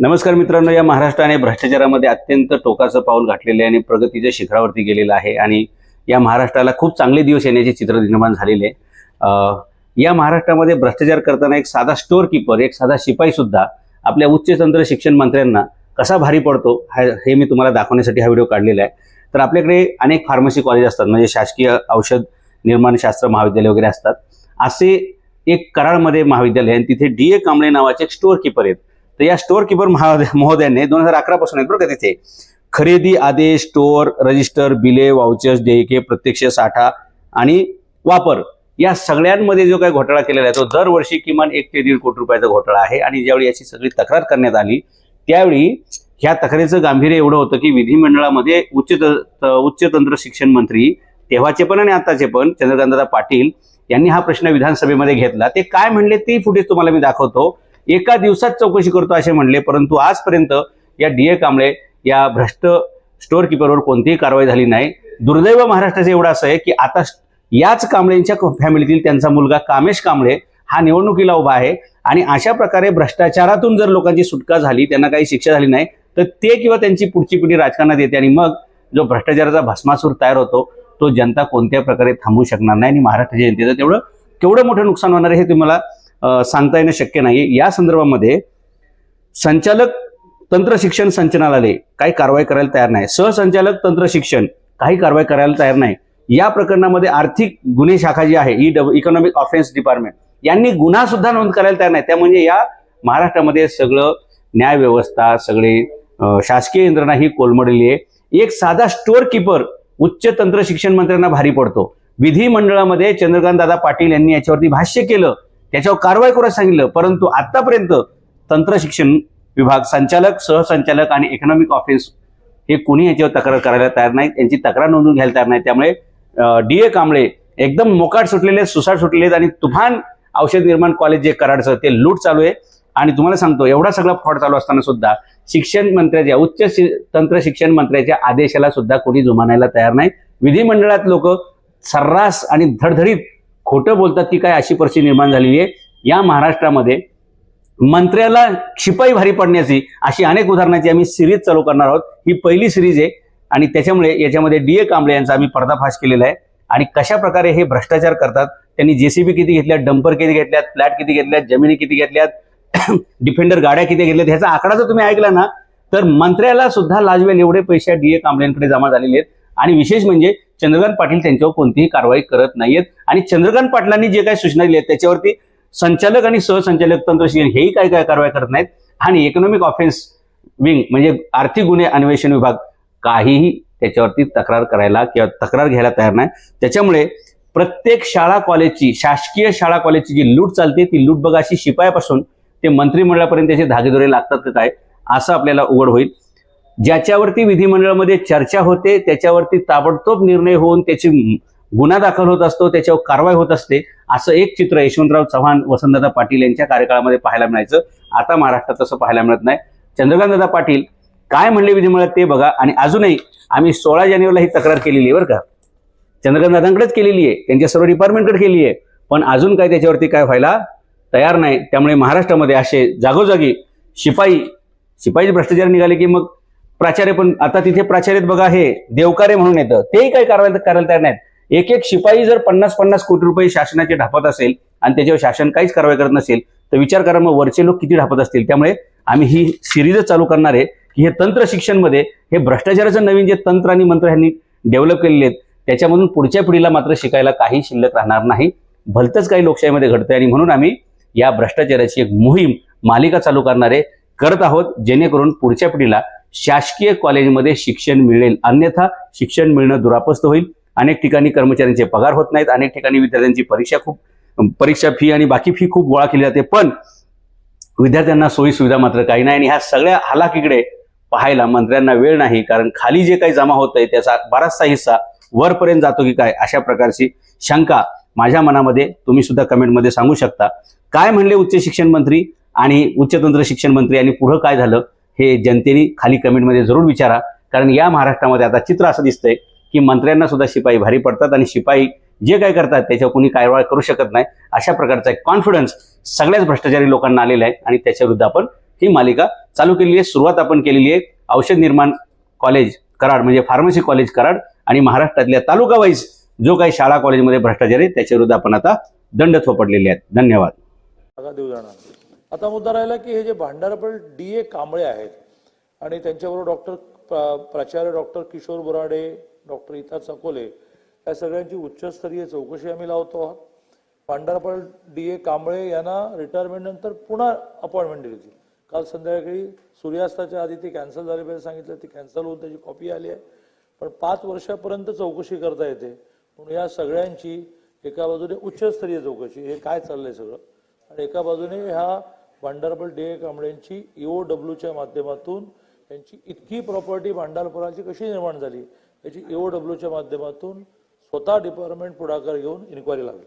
नमस्कार मित्रांनो, या महाराष्ट्राने भ्रष्टाचारामध्ये अत्यंत टोकाचं पाऊल घातलेले आणि प्रगतीच्या शिखरावरती गेलेलं आहे आणि या महाराष्ट्राला खूप चांगले दिवस येण्याचे चित्र निर्माण झालेले आहे। या महाराष्ट्रामध्ये भ्रष्टाचार करताना एक साधा स्टोअर कीपर, एक साधा शिपाई सुद्धा आपल्या उच्च तंत्र शिक्षण मंत्र्यांना कसा भारी पडतो हे मी तुम्हाला दाखवण्यासाठी हा व्हिडिओ काढलेला आहे। तर आपल्याकडे अनेक फार्मसी कॉलेज असतात, म्हणजे शासकीय औषध निर्माण शास्त्र महाविद्यालय वगैरे असतात। असे एक कराडमध्ये महाविद्यालय आहे, तिथे डी ए कांबळे नावाचे एक स्टोअर कीपर आहेत। तर या स्टोअर कीपर महोदयांनी 2011 पासून आहेत बरं का तिथे खरेदी आदेश, स्टोअर रजिस्टर, बिले, वाउचर्स, देयके, प्रत्यक्ष साठा आणि वापर या सगळ्यांमध्ये जो काही घोटाळा केलेला आहे तो दरवर्षी किमान 1 ते 1.5 कोटी रुपयाचा घोटाळा आहे। आणि ज्यावेळी याची सगळी तक्रार करण्यात आली त्यावेळी ह्या तक्रारीचं गांभीर्य एवढं होतं की विधिमंडळामध्ये उच्च तंत्र शिक्षण मंत्री तेव्हाचे पण आणि आताचे पण चंद्रकांतदादा पाटील यांनी हा प्रश्न विधानसभेमध्ये घेतला। ते काय म्हणले ते फुटेज तुम्हाला मी दाखवतो। एका दिवसात चौकशी करतो असे म्हणले, परंतु आजपर्यंत या डी ए कांबळे या भ्रष्ट स्टोअर कीपरवर कोणतीही कारवाई झाली नाही। दुर्दैव महाराष्ट्राचं एवढं असं आहे की आता याच कांबळेंच्या फॅमिलीतील त्यांचा मुलगा कामेश कांबळे हा निवडणुकीला उभा आहे आणि अशा प्रकारे भ्रष्टाचारातून जर लोकांची सुटका झाली, त्यांना काही शिक्षा झाली नाही, तर ते किंवा त्यांची पुढची पिढी राजकारणात येते आणि मग जो भ्रष्टाचाराचा भस्मासूर तयार होतो तो जनता कोणत्या प्रकारे थांबवू शकणार नाही आणि महाराष्ट्राच्या जनतेचं तेवढं केवढं मोठं नुकसान होणार आहे हे तुम्हाला सांगता येणं शक्य नाही। या संदर्भामध्ये संचालक तंत्र शिक्षण संचालनालय काही कारवाई करायला तयार नाही, सहसंचालक तंत्र शिक्षण काही कारवाई करायला तयार नाही। या प्रकरणामध्ये आर्थिक गुन्हे शाखा जी आहे इकॉनॉमिक ऑफेन्स डिपार्टमेंट यांनी गुन्हा सुद्धा नोंद करायला तयार नाही। त्यामुळे या महाराष्ट्रामध्ये सगळं न्याय व्यवस्था, सगळे शासकीय यंत्रणा ही कोलमडलेली आहे। एक साधा स्टोअर कीपर उच्च तंत्र शिक्षण मंत्र्यांना भारी पडतो। विधिमंडळामध्ये चंद्रकांतदादा पाटील यांनी याच्यावरती भाष्य केलं, त्याच्यावर कारवाई करायला सांगितलं, परंतु आतापर्यंत तंत्र शिक्षण विभाग संचालक, सहसंचालक आणि इकॉनॉमिक ऑफेन्स हे कोणी याच्यावर तक्रार करायला तयार नाहीत, यांची तक्रार नोंदवून घ्यायला तयार नाही। त्यामुळे डी ए कांबळे एकदम मोकाट सुटलेले, सुसाट सुटलेले आणि तुफान औषध निर्माण कॉलेज जे कराडचं ते लूट चालू आहे। आणि तुम्हाला सांगतो, एवढा सगळा फ्रॉड चालू असताना सुद्धा शिक्षण मंत्र्याच्या उच्च तंत्र शिक्षण मंत्र्याच्या आदेशाला सुद्धा कोणी जुमानायला तयार नाही। विधिमंडळात लोक सर्रास आणि धडधडीत खोटं बोलतात की काय अशी परिस्थिती निर्माण झालेली आहे। या महाराष्ट्रामध्ये मंत्र्याला शिपाई भारी पडण्याची अशी अनेक उदाहरणांची आम्ही सिरीज चालू करणार आहोत। ही पहिली सिरीज आहे आणि त्याच्यामुळे याच्यामध्ये डी ए कांबळे यांचा आम्ही पर्दाफाश केलेला आहे आणि कशा प्रकारे हे भ्रष्टाचार करतात, त्यांनी जेसीबी किती घेतल्यात, डंपर किती घेतल्यात, फ्लॅट किती घेतल्यात, जमिनी किती घेतल्यात, डिफेंडर गाड्या किती घेतल्यात, ह्याचा आकडा जर तुम्ही ऐकला ना तर मंत्र्याला सुद्धा लाजवेल एवढे पैसे डी ए कांबळेंकडे जमा झालेले आहेत। आणि विशेष म्हणजे चंद्रकांत पाटील त्यांच्यावर कोणतीही कारवाई करत नाहीयेत आणि चंद्रकांत पाटलांनी जे काही सूचना दिल्या आहेत त्याच्यावरती संचालक आणि सहसंचालक तंत्र शिक्षण हेही काय कारवाई करत नाहीत आणि इकॉनॉमिक ऑफेन्स विंग म्हणजे आर्थिक गुन्हे अन्वेषण विभाग काहीही त्याच्यावरती तक्रार करायला किंवा तक्रार घ्यायला तयार नाही। त्याच्यामुळे प्रत्येक शाळा कॉलेजची, शासकीय शाळा कॉलेजची जी लूट चालते ती लूट बघा अशी शिपायापासून ते मंत्रिमंडळापर्यंत त्याचे धागेदोरे लागतात का काय असं आपल्याला उघड होईल। ज्याच्यावरती विधिमंडळामध्ये चर्चा होते त्याच्यावरती ताबडतोब निर्णय होऊन त्याची गुन्हा दाखल होत असतो, त्याच्यावर कारवाई होत असते, असं एक चित्र यशवंतराव चव्हाण, वसंतदादा पाटील यांच्या कार्यकाळामध्ये पाहायला मिळायचं। आता महाराष्ट्रात तसं पाहायला मिळत नाही। चंद्रकांतदादा पाटील काय म्हणले विधिमंडळात ते बघा। आणि अजूनही आम्ही 16 जानेवारीला ही तक्रार केलेली आहे बरं का, चंद्रकांतदादांकडेच केलेली आहे, त्यांच्या सर्व डिपार्टमेंटकडे केली आहे, पण अजून काय त्याच्यावरती काय व्हायला तयार नाही। त्यामुळे महाराष्ट्रामध्ये असे जागोजागी शिपाई भ्रष्टाचार निघाले की मग प्राचार्य पण, आता तिथे प्राचार्य बघा हे देवकारे म्हणून येतं, तेही काही कारवाई करायला तयार नाहीत। एक शिपाई जर 50-50 कोटी रुपये शासनाचे ढापत असेल आणि त्याच्यावर शासन काहीच कारवाई करत नसेल तर विचार करा मग वरचे लोक किती ढापत असतील। त्यामुळे आम्ही ही सिरीजच चालू करणार आहे की हे तंत्र शिक्षणमध्ये हे भ्रष्टाचाराचं नवीन जे तंत्र आणि मंत्र यांनी डेव्हलप केलेले आहेत त्याच्यामधून पुढच्या पिढीला मात्र शिकायला काही शिल्लक राहणार नाही। भलतंच काही लोकशाहीमध्ये घडतंय आणि म्हणून आम्ही या भ्रष्टाचाराची एक मोहीम मालिका चालू करत आहोत, जेणेकरून पुढच्या पिढीला शासकीय कॉलेजमध्ये शिक्षण मिळेल, अन्यथा शिक्षण मिळणं दुरापस्त होईल। अनेक ठिकाणी कर्मचाऱ्यांचे पगार होत नाहीत, अनेक ठिकाणी विद्यार्थ्यांची परीक्षा फी आणि बाकी फी खूप गोळा केली जाते, पण विद्यार्थ्यांना सोयी सुविधा मात्र काही नाही। आणि ह्या सगळ्या हालाकीकडे पाहायला मंत्र्यांना वेळ नाही, कारण खाली जे काही जमा होत आहे त्याचा बराचसा हिस्सा वरपर्यंत जातो की काय अशा प्रकारची शंका माझ्या मनामध्ये तुम्ही सुद्धा कमेंटमध्ये सांगू शकता। काय म्हणले उच्च शिक्षण मंत्री आणि उच्च तंत्र शिक्षण मंत्री आणि पुढं काय झालं हे जनतेने खाली कमेंटमध्ये जरूर विचारा, कारण या महाराष्ट्रामध्ये आता चित्र असं दिसतंय की मंत्र्यांना सुद्धा शिपाई भारी पडतात आणि शिपाई जे काय करतात त्याच्यावर कोणी कारवाई करू शकत नाही, अशा प्रकारचा एक कॉन्फिडन्स सगळ्याच भ्रष्टाचारी लोकांना आलेला आहे आणि त्याच्या विरुद्ध आपण ही मालिका चालू केलेली आहे. सुरुवात आपण केलेली आहे औषध निर्माण कॉलेज कराड म्हणजे फार्मसी कॉलेज कराड आणि महाराष्ट्रातल्या तालुका वाईज जो काही शाळा कॉलेजमध्ये भ्रष्टाचार आहे त्याच्या विरुद्ध आपण आता दंड थोपटलेले आहेत. धन्यवाद. देऊ जाणार. आता मुद्दा राहिला की हे जे भांडारपळ DA कांबळे आहेत आणि त्यांच्याबरोबर प्राचार्य डॉक्टर किशोर बोराडे, डॉक्टर इथा चकोले या सगळ्यांची उच्चस्तरीय चौकशी आम्ही लावतो आहोत. भांडारपळ DA कांबळे यांना रिटायरमेंट नंतर पुन्हा अपॉइंटमेंट दिली होती. काल संध्याकाळी सूर्यास्ताच्या आधी ती कॅन्सल झाली पाहिजे सांगितलं, ती कॅन्सल होऊन त्याची कॉपी आली आहे. पण 5 वर्षापर्यंत चौकशी करता येते. म्हणून या सगळ्यांची एका बाजूने उच्चस्तरीय चौकशी, हे काय चाललंय सगळं, आणि एका बाजूने ह्या भांडारपळ DA कांबळेंची EOWच्या माध्यमातून त्यांची इतकी प्रॉपर्टी भांडारपळाची कशी निर्माण झाली याची EOWच्या माध्यमातून स्वतः डिपार्टमेंट पुढाकार घेऊन इन्क्वायरी लागली.